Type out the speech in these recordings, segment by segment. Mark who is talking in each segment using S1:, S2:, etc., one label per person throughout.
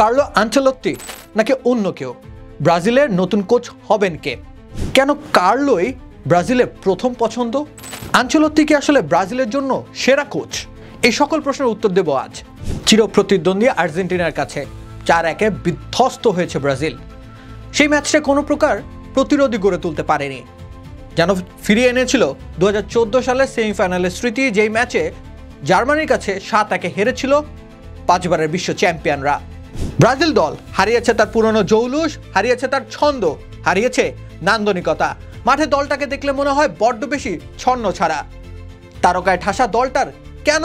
S1: Carlo Ancelotti নাকি অন্য কেউ ব্রাজিলের নতুন কোচ হবেন কে? কেন কার্লোই ব্রাজিলের প্রথম পছন্দ? আনচেলত্তি কি আসলে ব্রাজিলের জন্য সেরা কোচ? এই সকল প্রশ্নের উত্তর দেব আজ। চিরপ্রতিদ্বন্দ্বী আর্জেন্টিনার কাছে 4-1 বিধ্বস্ত হয়েছে ব্রাজিল। সেই ম্যাচটা কোনো প্রকার প্রতিরোধী গড়ে তুলতে পারেনি, যেন ফিরিয়ে এনেছিল 2014 সালের সেমিফাইনালের স্মৃতি, যেই ম্যাচে জার্মানির কাছে 7-1 হেরেছিল 5 বারের বিশ্ব চ্যাম্পিয়নরা। ব্রাজিল দল হারিয়েছে তার পুরনো জৌলুস, হারিয়েছে তার ছন্দ, হারিয়েছে নান্দনিকতা। মাঠে দলটাকে দেখলে মনে হয় বড্ড বেশি ছন্ন ছাড়া। তারকায় ঠাসা দলটার কেন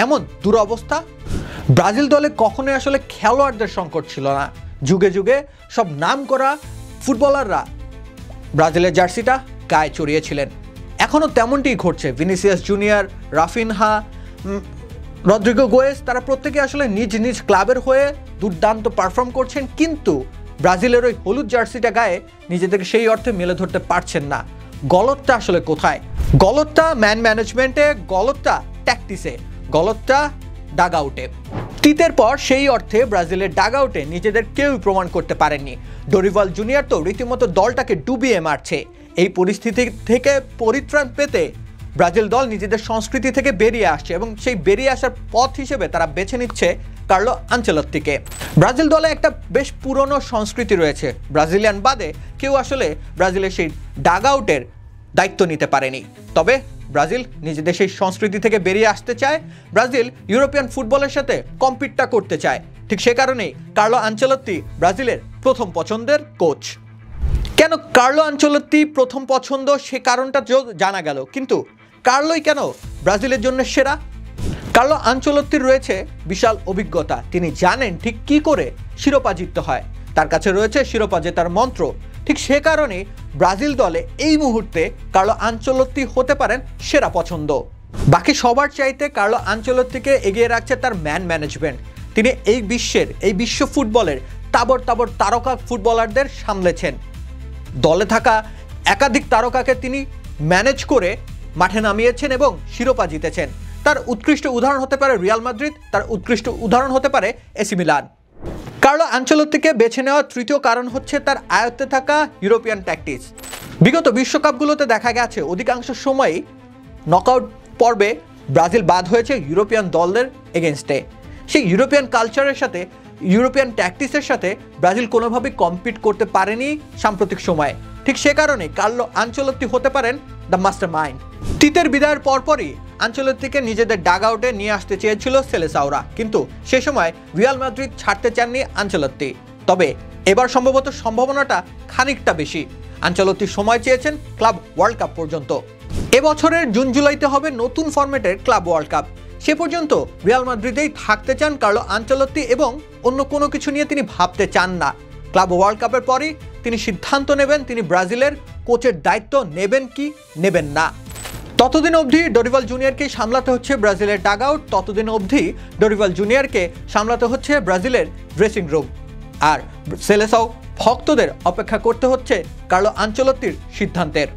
S1: এমন দুরবস্থা? ব্রাজিল দলে কখনোই আসলে খেলোয়াড়দের সংকট ছিল না। যুগে যুগে সব নাম করা ফুটবলাররা ব্রাজিলের জার্সিটা গায়ে চড়িয়েছিলেন। এখনও তেমনটিই ঘটছে। ভিনিসিয়াস জুনিয়র, রাফিনহা, রদ্রিগো গোয়েস, তারা প্রত্যেকে আসলে নিজ নিজ ক্লাবের হয়ে দুর্দান্ত পারফর্ম করছেন, কিন্তু ব্রাজিলের ওই হলুদ জার্সিটা গায়ে নিজেদেরকে সেই অর্থে মেলে ধরতে পারছেন না। গলতটা আসলে কোথায়? গলতটা ম্যান ম্যানেজমেন্টে, গলতটা ট্যাকটিসে, গলতটা ডাগ আউটে। তিতের পর সেই অর্থে ব্রাজিলের ডাগ আউটে নিজেদের কেউই প্রমাণ করতে পারেননি। ডোরিভাল জুনিয়র তো রীতিমতো দলটাকে ডুবিয়ে মারছে। এই পরিস্থিতি থেকে পরিত্রাণ পেতে ব্রাজিল দল নিজেদের সংস্কৃতি থেকে বেরিয়ে আসছে এবং সেই বেরিয়ে আসার পথ হিসেবে তারা বেছে নিচ্ছে কার্লো আনচেলত্তিকে। ব্রাজিল দলে একটা বেশ পুরনো সংস্কৃতি রয়েছে। ব্রাজিলিয়ান বাদে কেউ আসলে ব্রাজিলের সেই ডাগ আউটের দায়িত্ব নিতে পারেনি। তবে ব্রাজিল নিজেদের সেই সংস্কৃতি থেকে বেরিয়ে আসতে চায়। ব্রাজিল ইউরোপিয়ান ফুটবলের সাথে কম্পিটটা করতে চায়। ঠিক সে কারণেই কার্লো আনচেলত্তি ব্রাজিলের প্রথম পছন্দের কোচ। কেন কার্লো আনচেলত্তি প্রথম পছন্দ সে কারণটা জানা গেল, কিন্তু কার্লোই কেন ব্রাজিলের জন্য সেরা? কার্লো আনচেলত্তির রয়েছে বিশাল অভিজ্ঞতা। তিনি জানেন ঠিক কি করে শিরোপা জিততে হয়। তার কাছে রয়েছে শিরোপা জেতার মন্ত্র। ঠিক সে কারণে ব্রাজিল দলে এই মুহূর্তে কার্লো আনচেলত্তি হতে পারেন সেরা পছন্দ। বাকি সবার চাইতে কার্লো আনচেলত্তিকে এগিয়ে রাখছে তার ম্যান ম্যানেজমেন্ট। তিনি এই বিশ্ব ফুটবলের তাবড় তাবড় তারকা ফুটবলারদের সামলেছেন। দলে থাকা একাধিক তারকাকে তিনি ম্যানেজ করে মাঠে নামিয়েছেন এবং শিরোপা জিতেছেন। তার উৎকৃষ্ট উদাহরণ হতে পারে রিয়াল মাদ্রিদ, তার উৎকৃষ্ট উদাহরণ হতে পারে এসি মিলান। কার্লো আনচেলত্তিকে বেছে নেওয়ার তৃতীয় কারণ হচ্ছে তার আয়ত্তে থাকা ইউরোপিয়ান ট্যাকটিক্স। বিগত বিশ্বকাপগুলোতে দেখা গেছে অধিকাংশ সময়ই নকআউট পর্বে ব্রাজিল বাদ হয়েছে ইউরোপিয়ান দলদের এগেনস্টে। সেই ইউরোপিয়ান কালচারের সাথে, ইউরোপিয়ান ট্যাকটিক্সের সাথে ব্রাজিল কোনোভাবেই কম্পিট করতে পারেনি সাম্প্রতিক সময়ে। ঠিক সে কারণে কার্লো আনচেলত্তি হতে পারেন দ্য মাস্টার মাইন্ড। তিতের বিদায়ের পরপরই আনচেলত্তিকে নিজেদের ডাগ আউটে নিয়ে আসতে চেয়েছিল সেলেসাওরা, কিন্তু সে সময় রিয়াল মাদ্রিদ ছাড়তে চাননি আনচেলত্তি। তবে এবার সম্ভবত সম্ভাবনাটা খানিকটা বেশি। আনচেলত্তি সময় চেয়েছেন ক্লাব ওয়ার্ল্ড কাপ পর্যন্ত। এবছরের জুন জুলাইতে হবে নতুন ফরম্যাটের ক্লাব ওয়ার্ল্ড কাপ। সে পর্যন্ত রিয়াল মাদ্রিদেই থাকতে চান কার্লো আনচেলত্তি এবং অন্য কোনো কিছু নিয়ে তিনি ভাবতে চান না। ক্লাব ওয়ার্ল্ড কাপের পরই তিনি সিদ্ধান্ত নেবেন তিনি ব্রাজিলের কোচের দায়িত্ব নেবেন কি নেবেন না। ততদিন অবধি ডোরিভাল জুনিয়রকে সামলাতে হচ্ছে ব্রাজিলের ডাগ আউট, ততদিন অবধি ডোরিভাল জুনিয়রকে সামলাতে হচ্ছে ব্রাজিলের ড্রেসিং রুম। আর সেলেসাও ভক্তদের অপেক্ষা করতে হচ্ছে কার্লো আনচেলত্তির সিদ্ধান্তের।